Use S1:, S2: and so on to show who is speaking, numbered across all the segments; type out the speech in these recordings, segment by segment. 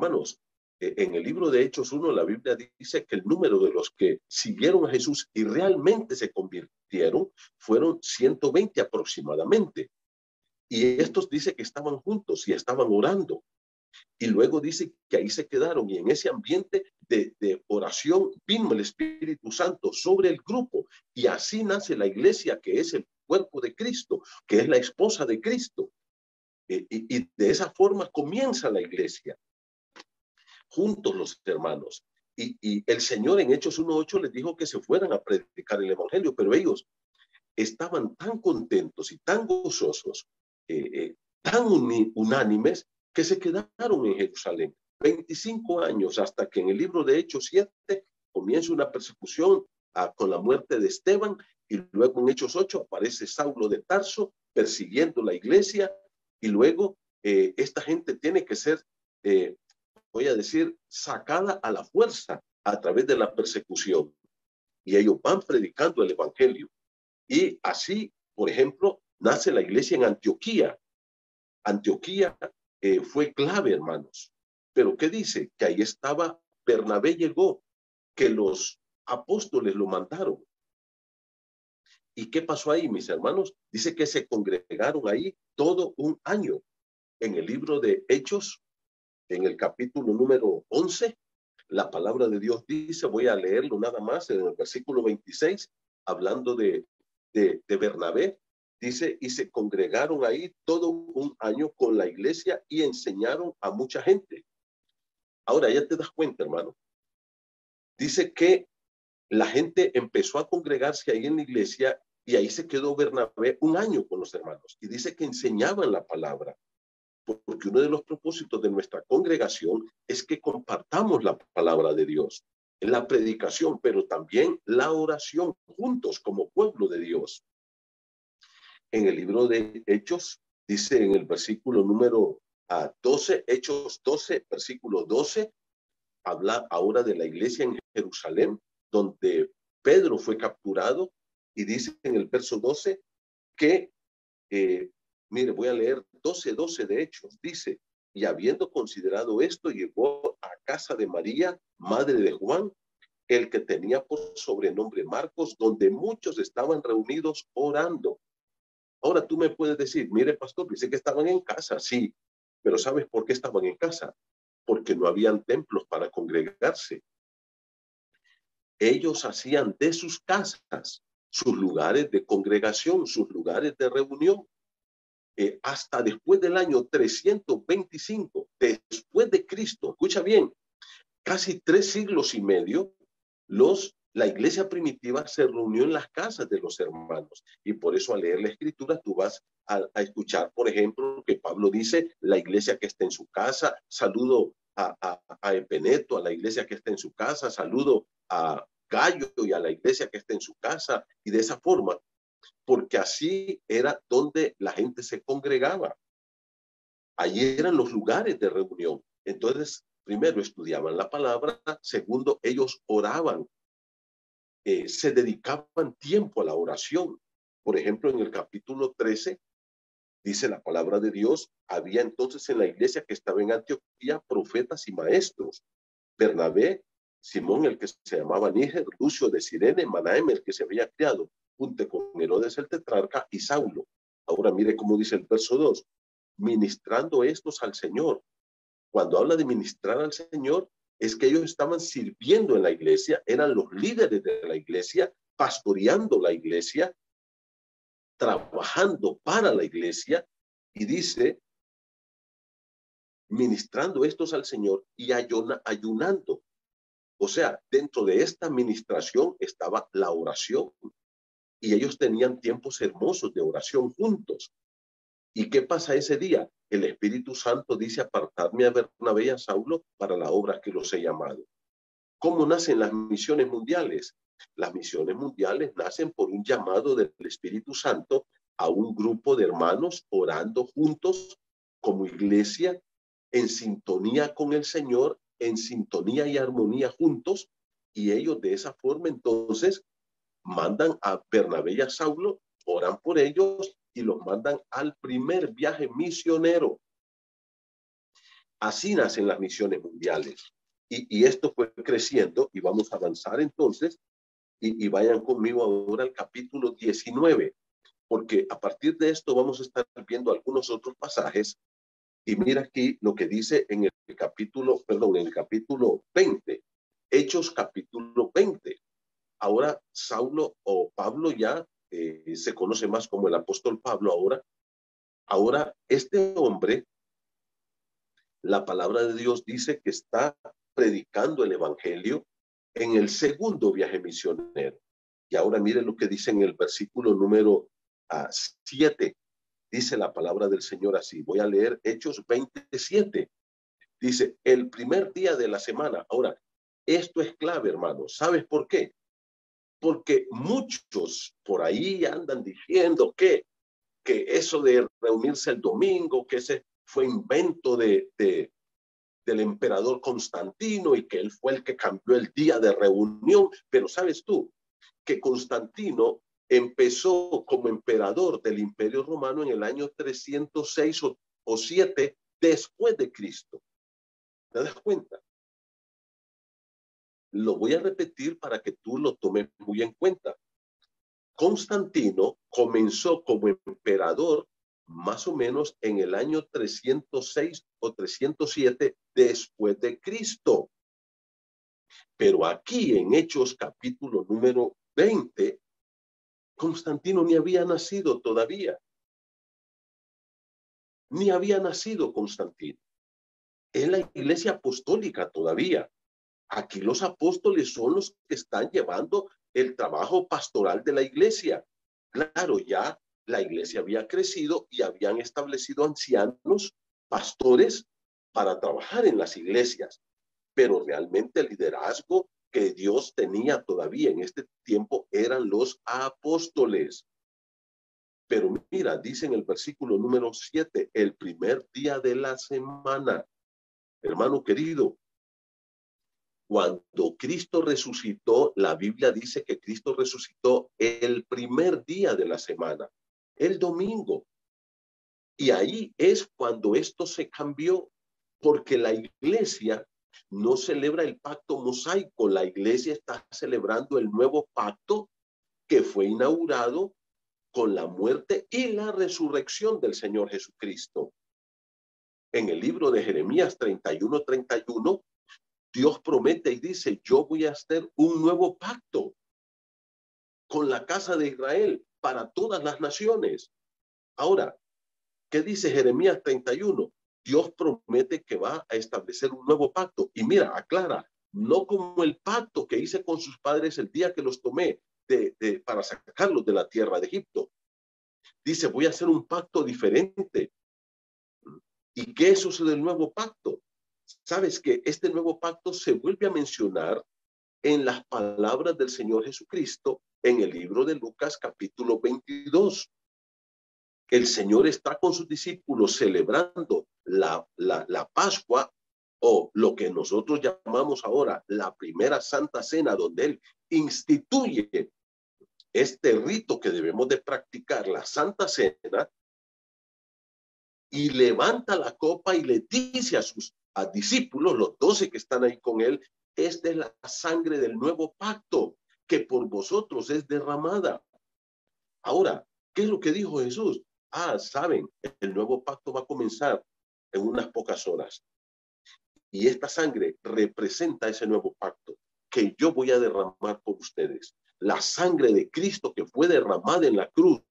S1: hermanos, en el libro de Hechos 1, la Biblia dice que el número de los que siguieron a Jesús y realmente se convirtieron fueron 120 aproximadamente. Y estos dice que estaban juntos y estaban orando. Y luego dice que ahí se quedaron, y en ese ambiente de oración vino el Espíritu Santo sobre el grupo, y así nace la iglesia, que es el cuerpo de Cristo, que es la esposa de Cristo. Y de esa forma comienza la iglesia, juntos los hermanos. Y el Señor en Hechos 1:8 les dijo que se fueran a predicar el evangelio, pero ellos estaban tan contentos y tan gozosos, tan unánimes, que se quedaron en Jerusalén 25 años, hasta que en el libro de Hechos 7 comienza una persecución con la muerte de Esteban, y luego en Hechos 8 aparece Saulo de Tarso persiguiendo la iglesia, y luego esta gente tiene que ser, voy a decir, sacada a la fuerza a través de la persecución, y ellos van predicando el evangelio. Y así, por ejemplo, nace la iglesia en Antioquía. Antioquía fue clave, hermanos. Pero ¿qué dice? Que ahí estaba, Bernabé llegó, que los apóstoles lo mandaron. ¿Y qué pasó ahí, mis hermanos? Dice que se congregaron ahí todo un año. En el libro de Hechos, en el capítulo número 11, la palabra de Dios dice, voy a leerlo nada más, en el versículo 26, hablando de Bernabé, dice, y se congregaron ahí todo un año con la iglesia y enseñaron a mucha gente. Ahora ya te das cuenta, hermano. Dice que la gente empezó a congregarse ahí en la iglesia, y ahí se quedó Bernabé un año con los hermanos. Y dice que enseñaban la palabra, porque uno de los propósitos de nuestra congregación es que compartamos la palabra de Dios, en la predicación, pero también la oración juntos como pueblo de Dios. En el libro de Hechos, dice en el versículo número 12, Hechos 12, versículo 12, habla ahora de la iglesia en Jerusalén, donde Pedro fue capturado, y dice en el verso 12 que, mire, voy a leer 12:12 de Hechos, dice, y habiendo considerado esto, llegó a casa de María, madre de Juan, el que tenía por sobrenombre Marcos, donde muchos estaban reunidos orando. Ahora tú me puedes decir, mire, pastor, dice que estaban en casa, sí, pero ¿sabes por qué estaban en casa? Porque no habían templos para congregarse. Ellos hacían de sus casas sus lugares de congregación, sus lugares de reunión. Hasta después del año 325, después de Cristo, escucha bien, casi 3 siglos y medio, la iglesia primitiva se reunió en las casas de los hermanos, y por eso al leer la escritura tú vas a escuchar, por ejemplo, que Pablo dice, la iglesia que está en su casa, saludo a Epeneto, a la iglesia que está en su casa, saludo a Gallo y a la iglesia que está en su casa, y de esa forma, porque así era donde la gente se congregaba. Allí eran los lugares de reunión. Entonces, primero estudiaban la palabra, segundo, ellos oraban, se dedicaban tiempo a la oración. Por ejemplo, en el capítulo 13, dice la palabra de Dios, había entonces en la iglesia que estaba en Antioquía profetas y maestros. Bernabé, Simón, el que se llamaba Níger, Lucio de Cirene, Manahem, el que se había criado junto con Herodes el tetrarca, y Saulo. Ahora mire cómo dice el verso 2, ministrando estos al Señor. Cuando habla de ministrar al Señor, es que ellos estaban sirviendo en la iglesia, eran los líderes de la iglesia, pastoreando la iglesia, trabajando para la iglesia, y dice, ministrando estos al Señor y ayunando. O sea, dentro de esta administración estaba la oración, y ellos tenían tiempos hermosos de oración juntos. ¿Y qué pasa ese día? El Espíritu Santo dice, apartarme a Bernabé y a Saulo para la obra que los he llamado. ¿Cómo nacen las misiones mundiales? Las misiones mundiales nacen por un llamado del Espíritu Santo a un grupo de hermanos orando juntos como iglesia, en sintonía con el Señor, en sintonía y armonía juntos, y ellos de esa forma entonces mandan a Bernabé y a Saulo, oran por ellos y los mandan al primer viaje misionero. Así nacen las misiones mundiales. Y esto fue creciendo y vamos a avanzar entonces y vayan conmigo ahora al capítulo 19, porque a partir de esto vamos a estar viendo algunos otros pasajes. Y mira aquí lo que dice en el capítulo, perdón, en el capítulo 20, Hechos capítulo 20. Ahora Saulo o Pablo ya se conoce más como el apóstol Pablo ahora. Ahora este hombre, la palabra de Dios dice que está predicando el evangelio en el segundo viaje misionero. Y ahora mire lo que dice en el versículo número 7. Dice la palabra del Señor así. Voy a leer Hechos 27. Dice, el primer día de la semana. Ahora, esto es clave, hermano. ¿Sabes por qué? Porque muchos por ahí andan diciendo que eso de reunirse el domingo, que ese fue invento del emperador Constantino y que él fue el que cambió el día de reunión. Pero sabes tú que Constantino empezó como emperador del Imperio Romano en el año 306 o 7 después de Cristo. ¿Te das cuenta? Lo voy a repetir para que tú lo tomes muy en cuenta. Constantino comenzó como emperador más o menos en el año 306 o 307 después de Cristo. Pero aquí en Hechos capítulo número 20, Constantino ni había nacido todavía. Ni había nacido Constantino. Es la iglesia apostólica todavía. Aquí los apóstoles son los que están llevando el trabajo pastoral de la iglesia. Claro, ya la iglesia había crecido y habían establecido ancianos, pastores, para trabajar en las iglesias. Pero realmente el liderazgo que Dios tenía todavía en este tiempo eran los apóstoles. Pero mira, dice en el versículo número 7, el primer día de la semana. Hermano querido, cuando Cristo resucitó, la Biblia dice que Cristo resucitó el primer día de la semana, el domingo. Y ahí es cuando esto se cambió, porque la iglesia no celebra el pacto mosaico, la iglesia está celebrando el nuevo pacto que fue inaugurado con la muerte y la resurrección del Señor Jesucristo. En el libro de Jeremías 31:31, Dios promete y dice, yo voy a hacer un nuevo pacto con la casa de Israel para todas las naciones. Ahora, ¿qué dice Jeremías 31? Dios promete que va a establecer un nuevo pacto. Y mira, aclara, no como el pacto que hice con sus padres el día que los tomé para sacarlos de la tierra de Egipto. Dice, voy a hacer un pacto diferente. ¿Y qué es eso del nuevo pacto? Sabes que este nuevo pacto se vuelve a mencionar en las palabras del Señor Jesucristo en el libro de Lucas capítulo 22. El Señor está con sus discípulos celebrando la Pascua, o lo que nosotros llamamos ahora la primera Santa Cena, donde Él instituye este rito que debemos de practicar, la Santa Cena, y levanta la copa y le dice a sus discípulos, los 12 que están ahí con Él, esta es la sangre del nuevo pacto que por vosotros es derramada. Ahora, ¿qué es lo que dijo Jesús? Saben, el nuevo pacto va a comenzar en unas pocas horas. Y esta sangre representa ese nuevo pacto que yo voy a derramar por ustedes. La sangre de Cristo que fue derramada en la cruz,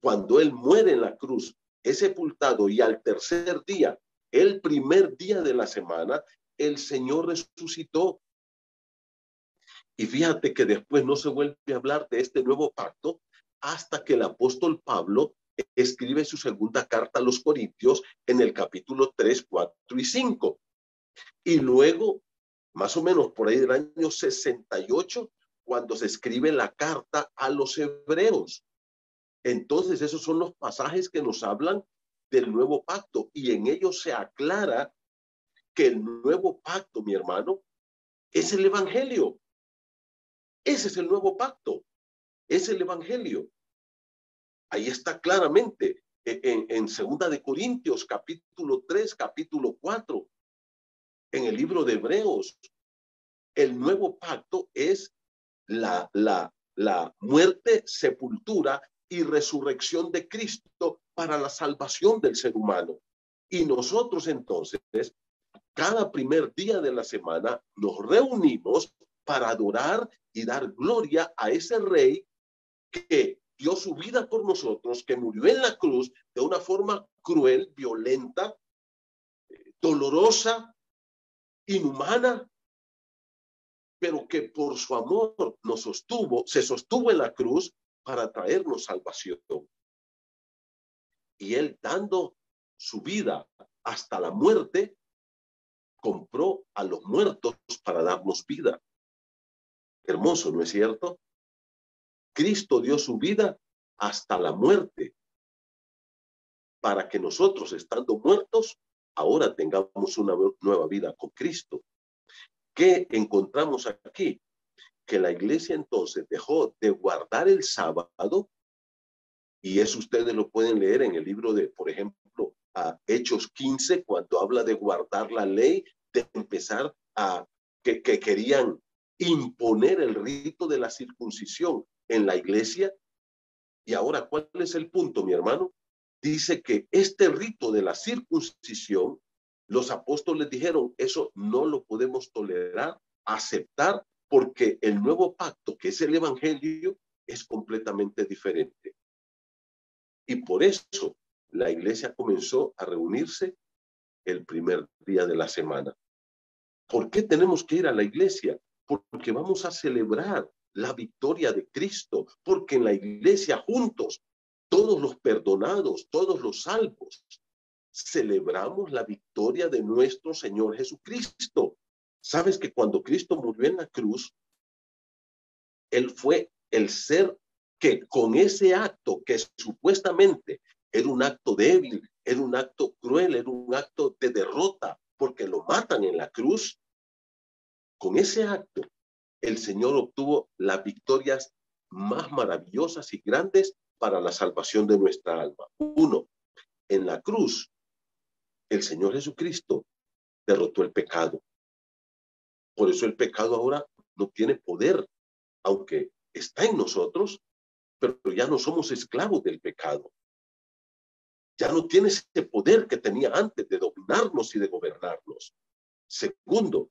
S1: cuando Él muere en la cruz, es sepultado y al tercer día, el primer día de la semana, el Señor resucitó. Y fíjate que después no se vuelve a hablar de este nuevo pacto hasta que el apóstol Pablo escribe su segunda carta a los Corintios en el capítulo 3, 4 y 5. Y luego, más o menos por ahí del año 68, cuando se escribe la carta a los hebreos. Entonces, esos son los pasajes que nos hablan del nuevo pacto y en ellos se aclara que el nuevo pacto, mi hermano, es el evangelio. Ese es el nuevo pacto, es el evangelio. Ahí está claramente en 2 de Corintios, capítulo 3, capítulo 4, en el libro de Hebreos. El nuevo pacto es la muerte, sepultura y resurrección de Cristo para la salvación del ser humano. Y nosotros entonces, cada primer día de la semana, nos reunimos para adorar y dar gloria a ese Rey que dio su vida por nosotros, que murió en la cruz de una forma cruel, violenta, dolorosa, inhumana, pero que por su amor nos sostuvo, se sostuvo en la cruz para traernos salvación. Y él, dando su vida hasta la muerte, compró a los muertos para darnos vida. Hermoso, ¿no es cierto? Cristo dio su vida hasta la muerte para que nosotros, estando muertos, ahora tengamos una nueva vida con Cristo. ¿Qué encontramos aquí? Que la iglesia entonces dejó de guardar el sábado, y eso ustedes lo pueden leer en el libro de, por ejemplo, a Hechos 15, cuando habla de guardar la ley, de empezar a que querían imponer el rito de la circuncisión en la iglesia. Y ahora, ¿cuál es el punto, mi hermano? Dice que este rito de la circuncisión, los apóstoles dijeron, eso no lo podemos tolerar, aceptar, porque el nuevo pacto, que es el evangelio, es completamente diferente. Y por eso la iglesia comenzó a reunirse el primer día de la semana. ¿Por qué tenemos que ir a la iglesia? Porque vamos a celebrar la victoria de Cristo, porque en la iglesia juntos, todos los perdonados, todos los salvos, celebramos la victoria de nuestro Señor Jesucristo. ¿Sabes que cuando Cristo murió en la cruz, Él fue el ser que con ese acto que supuestamente era un acto débil, era un acto cruel, era un acto de derrota, porque lo matan en la cruz? Con ese acto, el Señor obtuvo las victorias más maravillosas y grandes para la salvación de nuestra alma. Uno, en la cruz, el Señor Jesucristo derrotó el pecado. Por eso el pecado ahora no tiene poder, aunque está en nosotros, pero ya no somos esclavos del pecado. Ya no tiene ese poder que tenía antes de dominarnos y de gobernarnos. Segundo,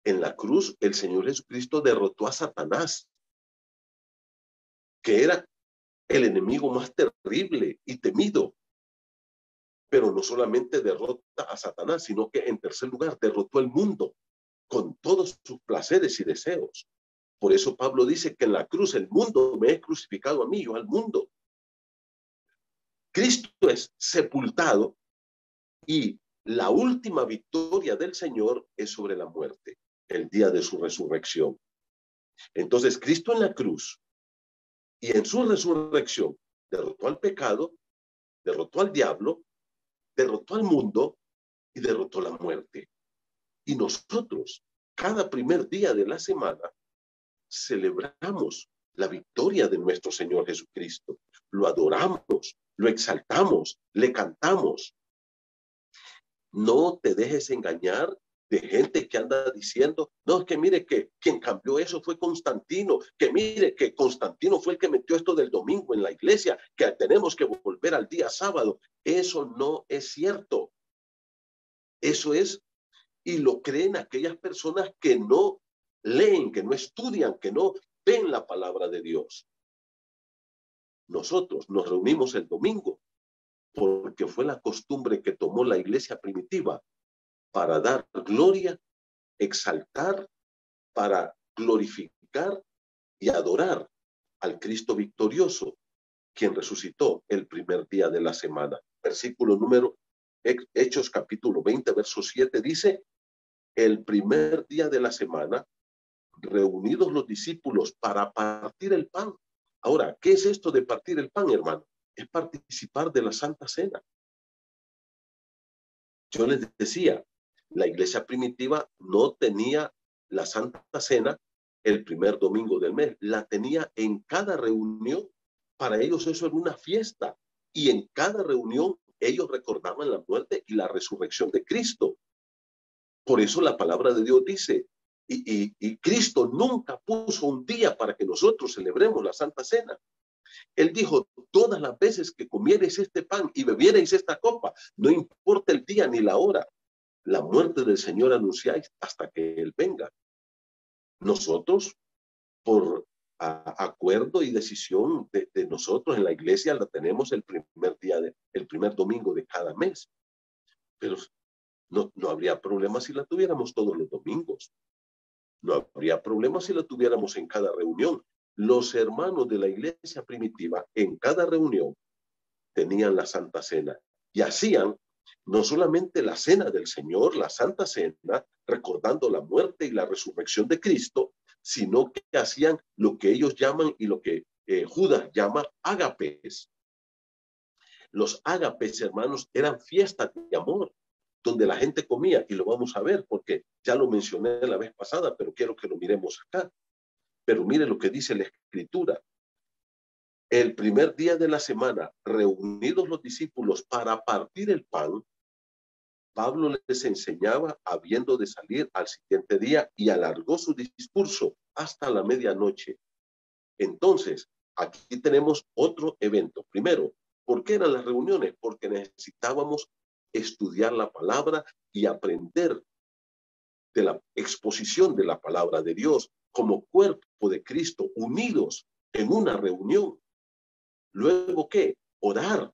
S1: en la cruz el Señor Jesucristo derrotó a Satanás, que era el enemigo más terrible y temido. Pero no solamente derrota a Satanás, sino que en tercer lugar derrotó el mundo con todos sus placeres y deseos. Por eso Pablo dice que en la cruz el mundo me he crucificado a mí, yo al mundo. Cristo es sepultado y la última victoria del Señor es sobre la muerte, el día de su resurrección. Entonces Cristo en la cruz y en su resurrección derrotó al pecado, derrotó al diablo, derrotó al mundo y derrotó la muerte. Y nosotros, cada primer día de la semana, celebramos la victoria de nuestro Señor Jesucristo. Lo adoramos, lo exaltamos, le cantamos. No te dejes engañar de gente que anda diciendo, no, es que mire que quien cambió eso fue Constantino, que mire que Constantino fue el que metió esto del domingo en la iglesia, que tenemos que volver al día sábado. Eso no es cierto. Eso es, y lo creen aquellas personas que no leen, que no estudian, que no ven la palabra de Dios. Nosotros nos reunimos el domingo porque fue la costumbre que tomó la iglesia primitiva para dar gloria, exaltar, para glorificar y adorar al Cristo victorioso, quien resucitó el primer día de la semana. Versículo número, Hechos capítulo 20, verso 7 dice, el primer día de la semana, reunidos los discípulos para partir el pan. Ahora, ¿qué es esto de partir el pan, hermano? Es participar de la Santa Cena. Yo les decía, la iglesia primitiva no tenía la Santa Cena el primer domingo del mes, la tenía en cada reunión. Para ellos eso era una fiesta y en cada reunión ellos recordaban la muerte y la resurrección de Cristo. Por eso la palabra de Dios dice, y Cristo nunca puso un día para que nosotros celebremos la Santa Cena. Él dijo, todas las veces que comiereis este pan y bebiereis esta copa, no importa el día ni la hora, la muerte del Señor anunciáis hasta que Él venga. Nosotros, por acuerdo y decisión de nosotros en la iglesia, la tenemos el primer domingo de cada mes. Pero no habría problema si la tuviéramos todos los domingos. No habría problema si la tuviéramos en cada reunión. Los hermanos de la iglesia primitiva en cada reunión tenían la Santa Cena y hacían no solamente la cena del Señor, la Santa Cena, recordando la muerte y la resurrección de Cristo, sino que hacían lo que ellos llaman y lo que Judas llama ágapes. Los ágapes, hermanos, eran fiestas de amor, donde la gente comía, y lo vamos a ver porque ya lo mencioné la vez pasada, pero quiero que lo miremos acá. Pero mire lo que dice la Escritura. El primer día de la semana, reunidos los discípulos para partir el pan, Pablo les enseñaba habiendo de salir al siguiente día y alargó su discurso hasta la medianoche. Entonces, aquí tenemos otro evento. Primero, ¿por qué eran las reuniones? Porque necesitábamos estudiar la palabra y aprender de la exposición de la palabra de Dios como cuerpo de Cristo, unidos en una reunión. Luego, ¿qué? Orar,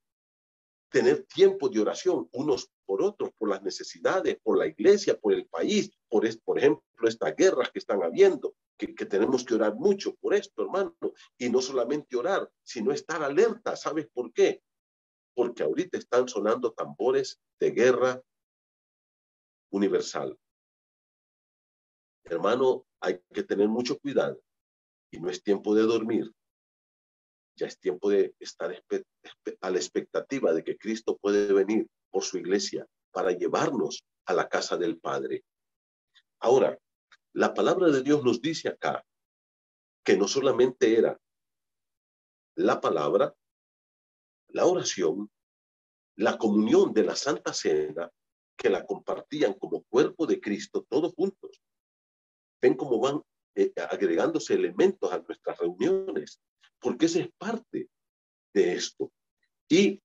S1: tener tiempo de oración unos por otros, por las necesidades, por la iglesia, por el país, por ejemplo, estas guerras que están habiendo, que tenemos que orar mucho por esto, hermano, y no solamente orar, sino estar alerta. ¿Sabes por qué? Porque ahorita están sonando tambores de guerra universal. Hermano, hay que tener mucho cuidado y no es tiempo de dormir. Ya es tiempo de estar a la expectativa de que Cristo puede venir por su iglesia para llevarnos a la casa del Padre. Ahora, la palabra de Dios nos dice acá que no solamente era la palabra, la oración, la comunión de la Santa Cena, que la compartían como cuerpo de Cristo todos juntos. Ven cómo van agregándose elementos a nuestras reuniones, porque esa es parte de esto. Y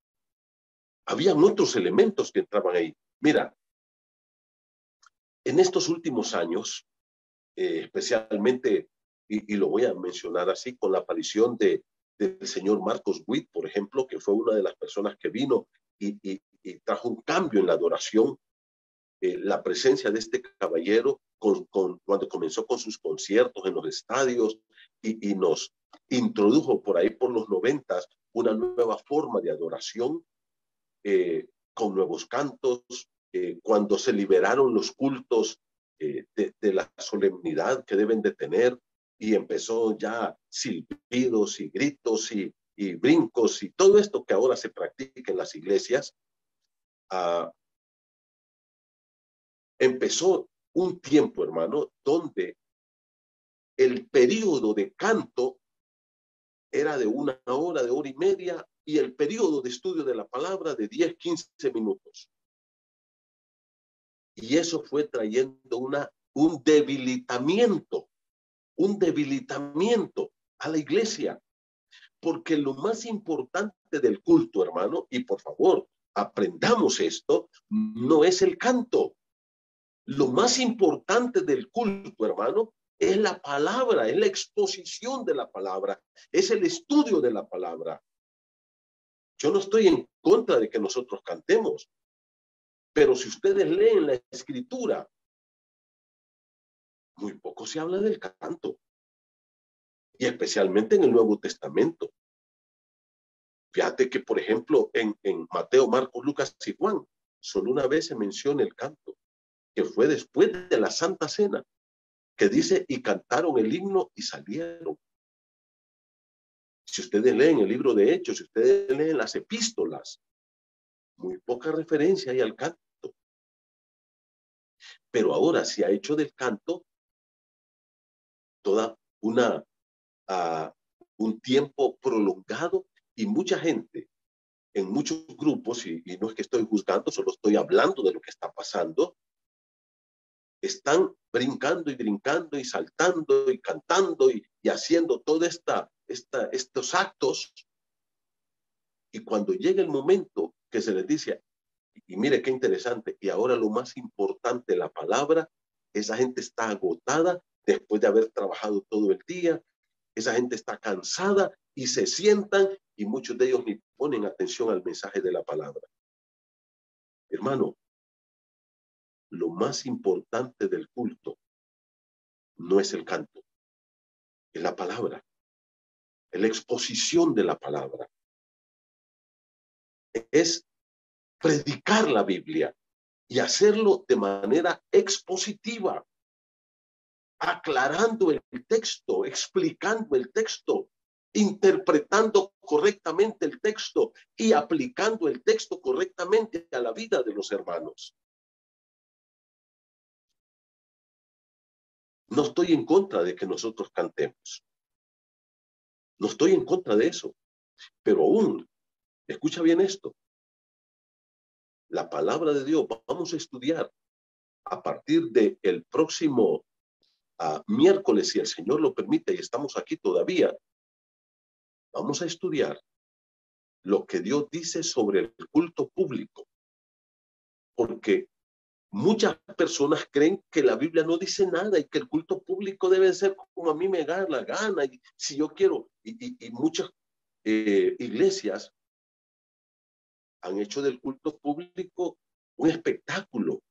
S1: habían otros elementos que entraban ahí. Mira, en estos últimos años, especialmente, y lo voy a mencionar así, con la aparición del señor Marcos Witt, por ejemplo, que fue una de las personas que vino y trajo un cambio en la adoración, la presencia de este caballero cuando comenzó con sus conciertos en los estadios y nos introdujo por ahí por los 90 una nueva forma de adoración, con nuevos cantos, cuando se liberaron los cultos de la solemnidad que deben de tener, y empezó ya silbidos y gritos y brincos y todo esto que ahora se practica en las iglesias. Empezó un tiempo, hermano, donde el periodo de canto era de 1 hora, de 1 hora y media, y el periodo de estudio de la palabra de 10, 15 minutos. Y eso fue trayendo un debilitamiento a la iglesia. Porque lo más importante del culto, hermano, y por favor, aprendamos esto, no es el canto. Lo más importante del culto, hermano, es la palabra, es la exposición de la palabra, es el estudio de la palabra. Yo no estoy en contra de que nosotros cantemos, pero si ustedes leen la Escritura, muy poco se habla del canto, y especialmente en el Nuevo Testamento. Fíjate que, por ejemplo, en Mateo, Marcos, Lucas y Juan, solo una vez se menciona el canto, que fue después de la Santa Cena, que dice, y cantaron el himno y salieron. Si ustedes leen el libro de Hechos, si ustedes leen las epístolas, muy poca referencia hay al canto. Pero ahora se ha hecho del canto toda un tiempo prolongado, y mucha gente en muchos grupos, y no es que estoy juzgando, solo estoy hablando de lo que está pasando, están brincando y saltando y cantando y haciendo todos estos actos. Y cuando llega el momento que se les dice, y mire qué interesante, y ahora lo más importante, la palabra, esa gente está agotada después de haber trabajado todo el día, esa gente está cansada y se sientan y muchos de ellos ni ponen atención al mensaje de la palabra. Hermano, lo más importante del culto no es el canto, es la palabra, es la exposición de la palabra, es predicar la Biblia y hacerlo de manera expositiva, aclarando el texto, explicando el texto, interpretando correctamente el texto y aplicando el texto correctamente a la vida de los hermanos. No estoy en contra de que nosotros cantemos. No estoy en contra de eso. Pero aún, escucha bien esto. La palabra de Dios, vamos a estudiar a partir del próximo miércoles, si el Señor lo permite, y estamos aquí todavía. Vamos a estudiar lo que Dios dice sobre el culto público. Porque muchas personas creen que la Biblia no dice nada y que el culto público debe ser como a mí me da la gana. Y si yo quiero, y muchas iglesias han hecho del culto público un espectáculo,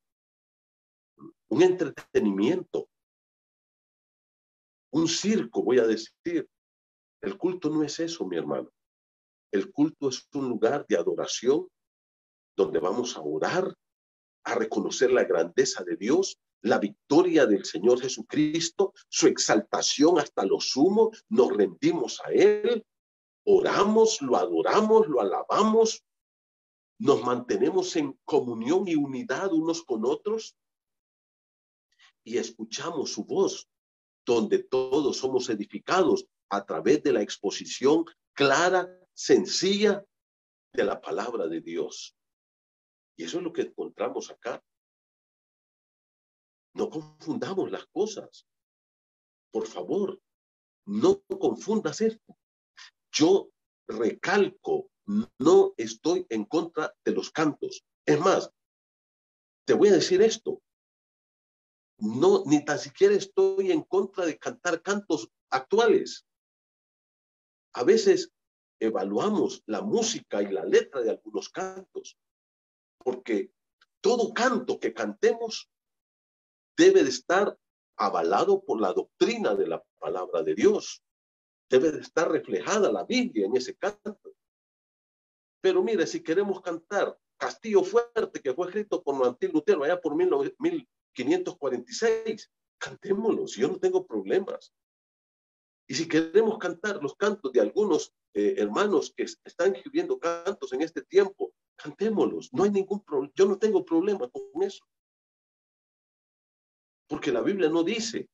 S1: un entretenimiento, un circo, voy a decir. El culto no es eso, mi hermano. El culto es un lugar de adoración donde vamos a orar, a reconocer la grandeza de Dios, la victoria del Señor Jesucristo, su exaltación hasta lo sumo, nos rendimos a Él, oramos, lo adoramos, lo alabamos, nos mantenemos en comunión y unidad unos con otros y escuchamos su voz, donde todos somos edificados a través de la exposición clara, sencilla de la palabra de Dios. Y eso es lo que encontramos acá. No confundamos las cosas. Por favor, no confundas esto. Yo recalco, no estoy en contra de los cantos. Es más, te voy a decir esto. No, ni tan siquiera estoy en contra de cantar cantos actuales. A veces evaluamos la música y la letra de algunos cantos, porque todo canto que cantemos debe de estar avalado por la doctrina de la palabra de Dios. Debe de estar reflejada la Biblia en ese canto. Pero mire, si queremos cantar Castillo Fuerte, que fue escrito por Martín Lutero allá por 1546, cantémoslos, yo no tengo problemas. Y si queremos cantar los cantos de algunos hermanos que están escribiendo cantos en este tiempo, cantémoslos, no hay ningún problema, yo no tengo problema con eso. Porque la Biblia no dice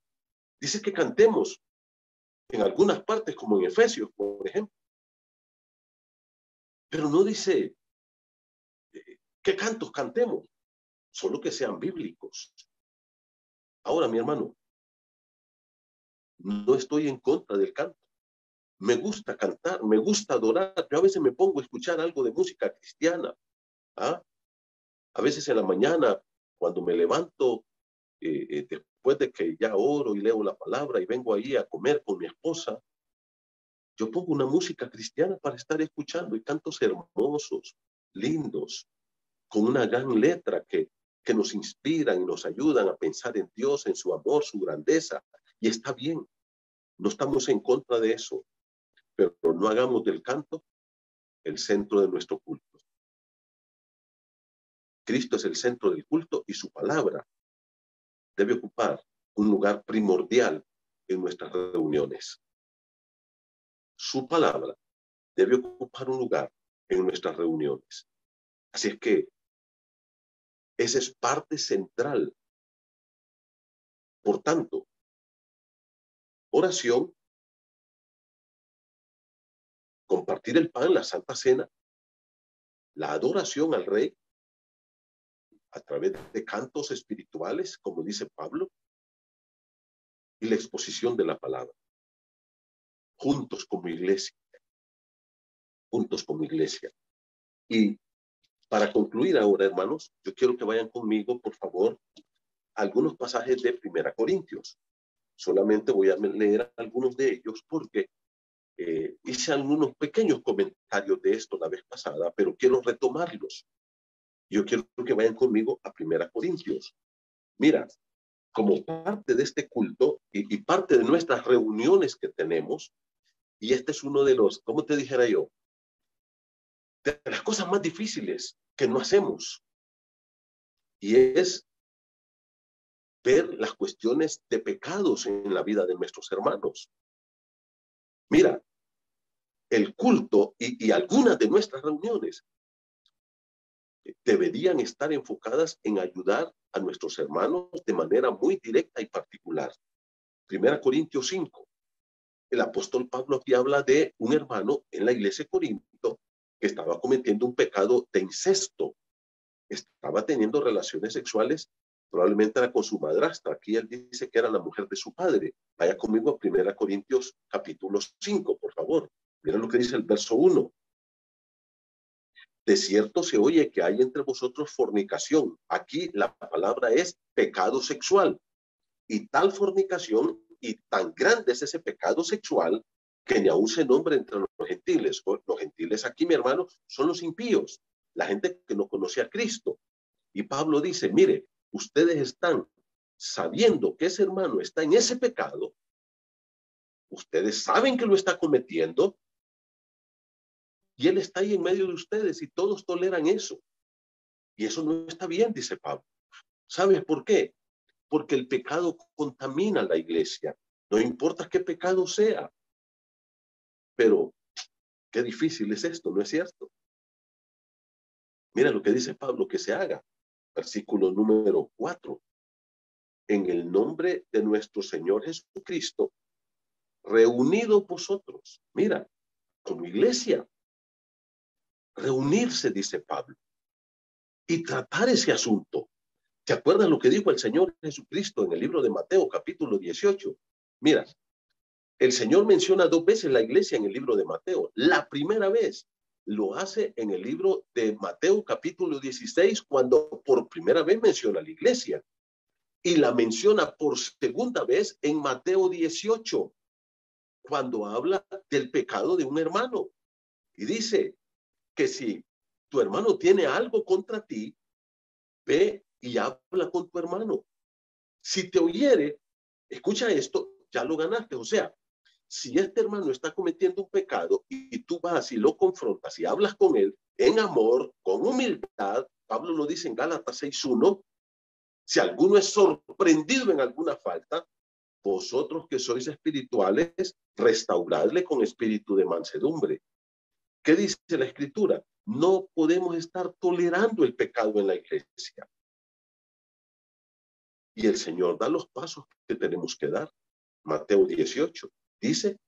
S1: que cantemos en algunas partes como en Efesios, por ejemplo. Pero no dice qué cantos cantemos, solo que sean bíblicos. Ahora, mi hermano, no estoy en contra del canto. Me gusta cantar, me gusta adorar. Yo a veces me pongo a escuchar algo de música cristiana. ¿Ah? A veces en la mañana, cuando me levanto, después de que ya oro y leo la palabra y vengo ahí a comer con mi esposa, yo pongo una música cristiana para estar escuchando y cantos hermosos, lindos, con una gran letra que nos inspiran y nos ayudan a pensar en Dios, en su amor, su grandeza. Y está bien, no estamos en contra de eso, pero no hagamos del canto el centro de nuestro culto. Cristo es el centro del culto y su palabra debe ocupar un lugar primordial en nuestras reuniones. Su palabra debe ocupar un lugar en nuestras reuniones. Así es que esa es parte central. Por tanto, oración, compartir el pan, la Santa Cena, la adoración al Rey, a través de cantos espirituales, como dice Pablo, y la exposición de la palabra. Juntos como iglesia. Juntos como iglesia. Y para concluir ahora, hermanos, yo quiero que vayan conmigo, por favor, algunos pasajes de 1 Corintios. Solamente voy a leer algunos de ellos porque hice algunos pequeños comentarios de esto la vez pasada, pero quiero retomarlos. Yo quiero que vayan conmigo a 1 Corintios. Mira, como parte de este culto y parte de nuestras reuniones que tenemos, y este es uno de los, ¿cómo te dijera yo? De las cosas más difíciles que no hacemos, y es ver las cuestiones de pecados en la vida de nuestros hermanos. Mira, el culto y algunas de nuestras reuniones deberían estar enfocadas en ayudar a nuestros hermanos de manera muy directa y particular. 1 Corintios 5. El apóstol Pablo aquí habla de un hermano en la iglesia de Corinto que estaba cometiendo un pecado de incesto. Estaba teniendo relaciones sexuales, probablemente era con su madrastra. Aquí él dice que era la mujer de su padre. Vaya conmigo a 1 Corintios capítulo 5, por favor. Mira lo que dice el verso 1. De cierto se oye que hay entre vosotros fornicación. Aquí la palabra es pecado sexual. Y tal fornicación y tan grande es ese pecado sexual que ni aún se nombra entre los gentiles. Los gentiles aquí, mi hermano, son los impíos, la gente que no conoce a Cristo. Y Pablo dice, mire, ustedes están sabiendo que ese hermano está en ese pecado, ustedes saben que lo está cometiendo, y él está ahí en medio de ustedes y todos toleran eso. Y eso no está bien, dice Pablo. ¿Sabes por qué? Porque el pecado contamina la iglesia. No importa qué pecado sea. Pero qué difícil es esto, ¿no es cierto? Mira lo que dice Pablo, que se haga. Versículo número 4. En el nombre de nuestro Señor Jesucristo, reunidos vosotros. Mira, como iglesia, reunirse, dice Pablo, y tratar ese asunto. ¿Te acuerdas lo que dijo el Señor Jesucristo en el libro de Mateo, capítulo 18? Mira, el Señor menciona 2 veces la iglesia en el libro de Mateo. La primera vez lo hace en el libro de Mateo, capítulo 16, cuando por primera vez menciona la iglesia. Y la menciona por segunda vez en Mateo 18, cuando habla del pecado de un hermano. Y dice que si tu hermano tiene algo contra ti, ve y habla con tu hermano. Si te oyere, escucha esto, ya lo ganaste. O sea, si este hermano está cometiendo un pecado y tú vas y lo confrontas y hablas con él en amor, con humildad, Pablo lo dice en Gálatas 6:1, si alguno es sorprendido en alguna falta, vosotros que sois espirituales, restauradle con espíritu de mansedumbre. ¿Qué dice la Escritura? No podemos estar tolerando el pecado en la iglesia. Y el Señor da los pasos que tenemos que dar. Mateo 18 dice,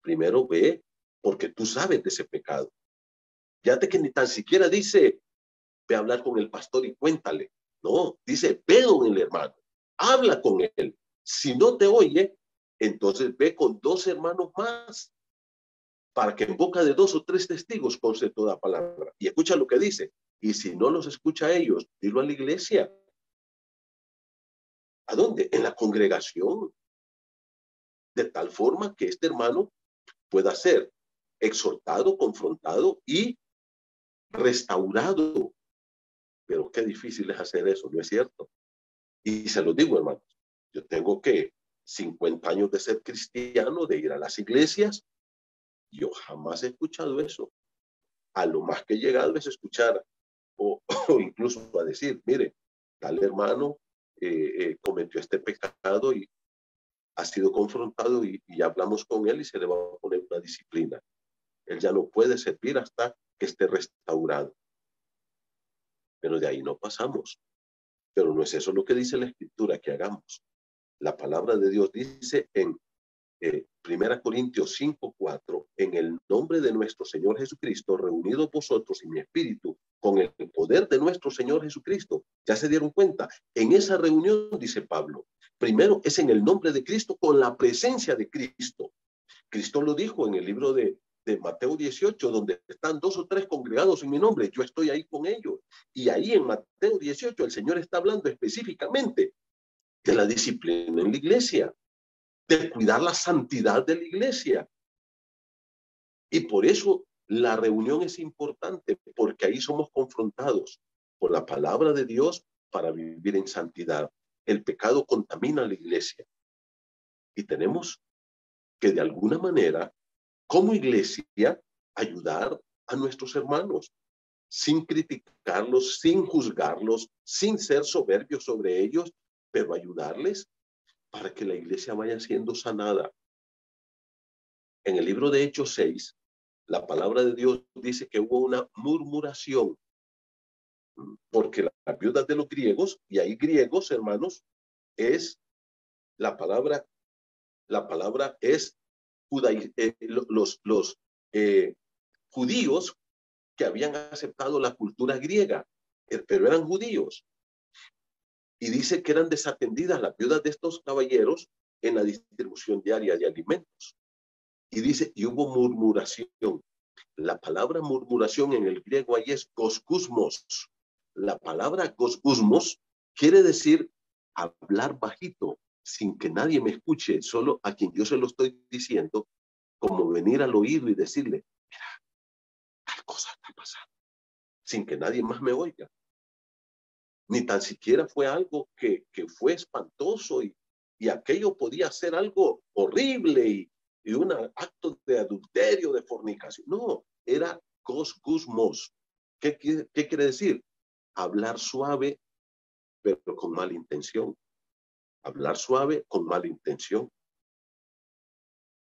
S1: primero ve porque tú sabes de ese pecado. Fíjate que ni tan siquiera dice, ve a hablar con el pastor y cuéntale. No, dice, ve con el hermano, habla con él. Si no te oye, entonces ve con 2 hermanos más, para que en boca de 2 o 3 testigos conste toda palabra. Y escucha lo que dice. Y si no los escucha a ellos, dilo a la iglesia. ¿A dónde? En la congregación. De tal forma que este hermano pueda ser exhortado, confrontado y restaurado. Pero qué difícil es hacer eso, ¿no es cierto? Y se lo digo, hermanos, yo tengo que 50 años de ser cristiano, de ir a las iglesias. Yo jamás he escuchado eso. A lo más que he llegado es escuchar o incluso a decir, mire, tal hermano cometió este pecado y ha sido confrontado y hablamos con él y se le va a poner una disciplina. Él ya no puede servir hasta que esté restaurado. Pero de ahí no pasamos. Pero no es eso lo que dice la Escritura que hagamos. La palabra de Dios dice en 1 Corintios 5:4, en el nombre de nuestro Señor Jesucristo, reunidos vosotros y mi espíritu, con el poder de nuestro Señor Jesucristo. ¿Ya se dieron cuenta? En esa reunión, dice Pablo, primero es en el nombre de Cristo, con la presencia de Cristo. Cristo lo dijo en el libro de Mateo 18, donde están 2 o 3 congregados en mi nombre, yo estoy ahí con ellos. Y ahí en Mateo 18 el Señor está hablando específicamente de la disciplina en la iglesia, de cuidar la santidad de la iglesia. Y por eso la reunión es importante, porque ahí somos confrontados por la palabra de Dios para vivir en santidad. El pecado contamina la iglesia y tenemos que de alguna manera, como iglesia, ayudar a nuestros hermanos, sin criticarlos, sin juzgarlos, sin ser soberbios sobre ellos, pero ayudarles para que la iglesia vaya siendo sanada. En el libro de Hechos 6, la palabra de Dios dice que hubo una murmuración, porque las viudas de los griegos, y ahí griegos, hermanos, es la palabra es los judíos que habían aceptado la cultura griega, pero eran judíos. Y dice que eran desatendidas las viudas de estos caballeros en la distribución diaria de alimentos. Y dice, y hubo murmuración. La palabra murmuración en el griego ahí es gosgusmos. La palabra gosgusmos quiere decir hablar bajito, sin que nadie me escuche, solo a quien yo se lo estoy diciendo, como venir al oído y decirle, mira, tal cosa está pasando, sin que nadie más me oiga. Ni tan siquiera fue algo que fue espantoso y aquello podía ser algo horrible y un acto de adulterio, de fornicación. No, era gosgusmos. ¿Qué quiere decir? Hablar suave, pero con mala intención. Hablar suave con mala intención.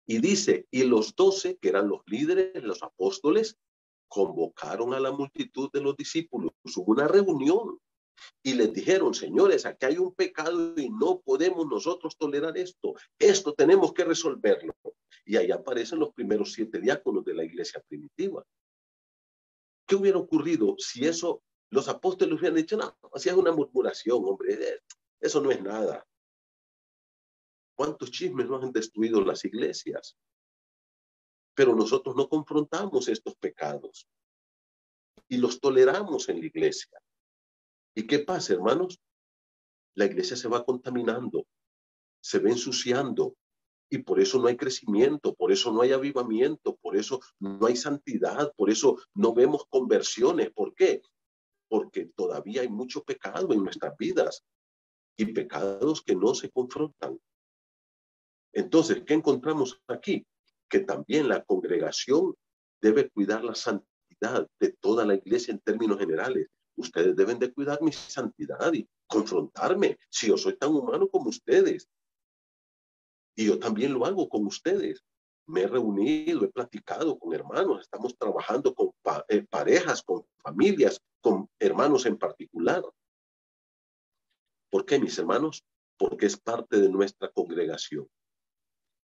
S1: Y dice, y los 12, que eran los líderes, los apóstoles, convocaron a la multitud de los discípulos. Hubo una reunión y les dijeron, señores, aquí hay un pecado y no podemos nosotros tolerar esto. Esto tenemos que resolverlo. Y ahí aparecen los primeros 7 diáconos de la iglesia primitiva. ¿Qué hubiera ocurrido si eso, los apóstoles hubieran dicho, no, así es una murmuración, hombre, eso no es nada? ¿Cuántos chismes nos han destruido las iglesias? Pero nosotros no confrontamos estos pecados y los toleramos en la iglesia. ¿Y qué pasa, hermanos? La iglesia se va contaminando, se va ensuciando y por eso no hay crecimiento, por eso no hay avivamiento, por eso no hay santidad, por eso no vemos conversiones. ¿Por qué? Porque todavía hay mucho pecado en nuestras vidas y pecados que no se confrontan. Entonces, ¿qué encontramos aquí? Que también la congregación debe cuidar la santidad de toda la iglesia en términos generales. Ustedes deben de cuidar mi santidad y confrontarme si yo soy tan humano como ustedes. Y yo también lo hago con ustedes. Me he reunido, he platicado con hermanos, estamos trabajando con parejas, con familias, con hermanos en particular. ¿Por qué, mis hermanos? Porque es parte de nuestra congregación.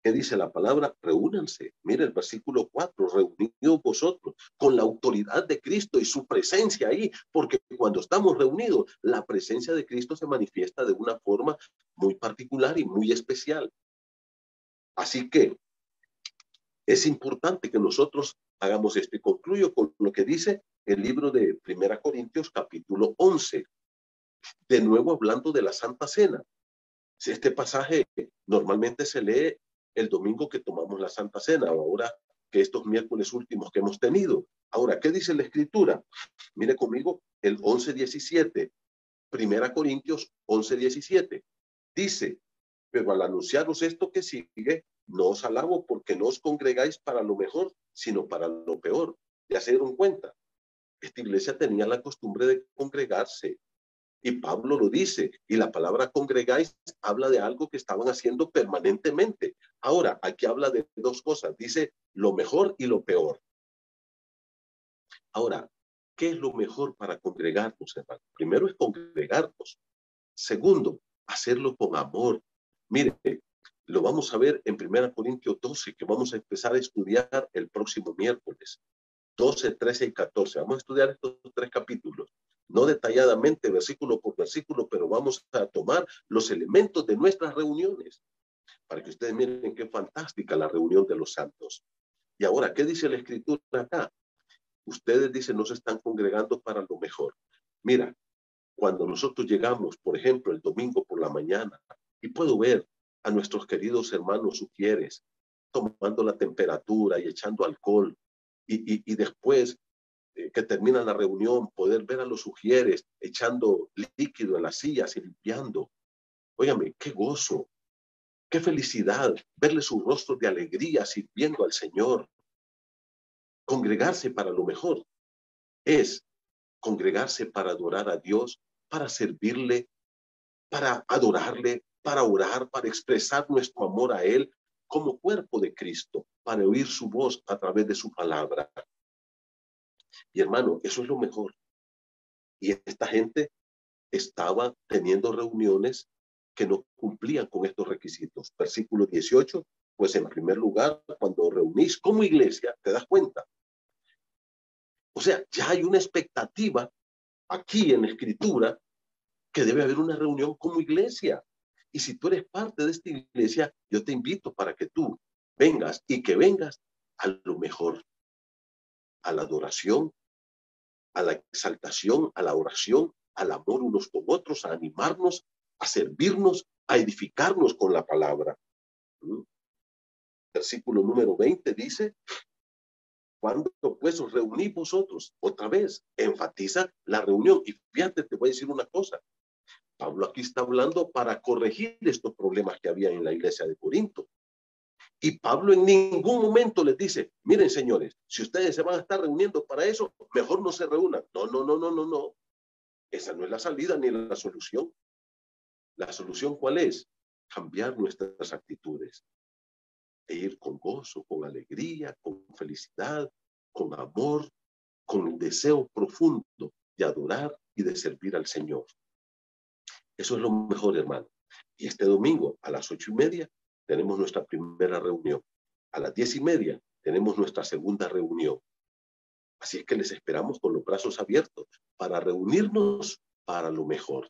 S1: ¿Qué dice la palabra? Reúnanse. Mire el versículo 4, reunidos vosotros con la autoridad de Cristo y su presencia ahí, porque cuando estamos reunidos, la presencia de Cristo se manifiesta de una forma muy particular y muy especial. Así que es importante que nosotros hagamos esto. Y concluyo con lo que dice el libro de 1 Corintios capítulo 11, de nuevo hablando de la Santa Cena. Este pasaje normalmente se lee el domingo que tomamos la Santa Cena, o ahora que estos miércoles últimos que hemos tenido. Ahora, ¿qué dice la Escritura? Mire conmigo el 11:17, 1 Corintios 11:17. Dice, pero al anunciaros esto que sigue, no os alabo porque no os congregáis para lo mejor, sino para lo peor. Ya se dieron cuenta. Esta iglesia tenía la costumbre de congregarse. Y Pablo lo dice, y la palabra congregáis habla de algo que estaban haciendo permanentemente. Ahora, aquí habla de 2 cosas, dice lo mejor y lo peor. Ahora, ¿qué es lo mejor para congregarnos, hermano? Primero es congregarnos. Segundo, hacerlo con amor. Mire, lo vamos a ver en 1 Corintios 12, que vamos a empezar a estudiar el próximo miércoles. 12, 13 y 14. Vamos a estudiar estos 3 capítulos, no detalladamente, versículo por versículo, pero vamos a tomar los elementos de nuestras reuniones para que ustedes miren qué fantástica la reunión de los santos. Y ahora, ¿qué dice la Escritura acá? Ustedes dicen, no se están congregando para lo mejor. Mira, cuando nosotros llegamos, por ejemplo, el domingo por la mañana, y puedo ver a nuestros queridos hermanos sugieres tomando la temperatura y echando alcohol, y después que termina la reunión, poder ver a los sugieres echando líquido en las sillas y limpiando. Óigame, qué gozo, qué felicidad verle su rostro de alegría sirviendo al Señor. Congregarse para lo mejor es congregarse para adorar a Dios, para servirle, para adorarle, para orar, para expresar nuestro amor a Él como cuerpo de Cristo, para oír su voz a través de su palabra. Y hermano, eso es lo mejor. Y esta gente estaba teniendo reuniones que no cumplían con estos requisitos. Versículo 18, pues en primer lugar, cuando reunís como iglesia, te das cuenta. O sea, ya hay una expectativa aquí en la Escritura que debe haber una reunión como iglesia. Y si tú eres parte de esta iglesia, yo te invito para que tú vengas y que vengas a lo mejor, a la adoración, a la exaltación, a la oración, al amor unos con otros, a animarnos, a servirnos, a edificarnos con la palabra. Versículo número 20 dice, cuando pues os reunís vosotros, otra vez, enfatiza la reunión. Y fíjate, te voy a decir una cosa. Pablo aquí está hablando para corregir estos problemas que había en la iglesia de Corinto. Y Pablo en ningún momento les dice, miren señores, si ustedes se van a estar reuniendo para eso, mejor no se reúnan. No, no, no, no, no, no. Esa no es la salida ni la solución. ¿La solución cuál es? Cambiar nuestras actitudes. E ir con gozo, con alegría, con felicidad, con amor, con el deseo profundo de adorar y de servir al Señor. Eso es lo mejor, hermano. Y este domingo a las 8:30 tenemos nuestra primera reunión. A las 10:30 tenemos nuestra segunda reunión. Así es que les esperamos con los brazos abiertos para reunirnos para lo mejor.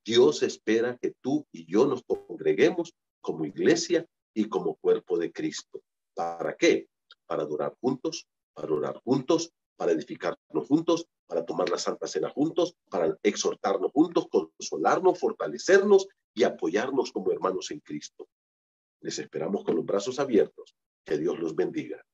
S1: Dios espera que tú y yo nos congreguemos como iglesia y como cuerpo de Cristo. ¿Para qué? Para adorar juntos, para orar juntos, para edificarnos juntos, para tomar la Santa Cena juntos, para exhortarnos juntos, consolarnos, fortalecernos y apoyarnos como hermanos en Cristo. Les esperamos con los brazos abiertos. Que Dios los bendiga.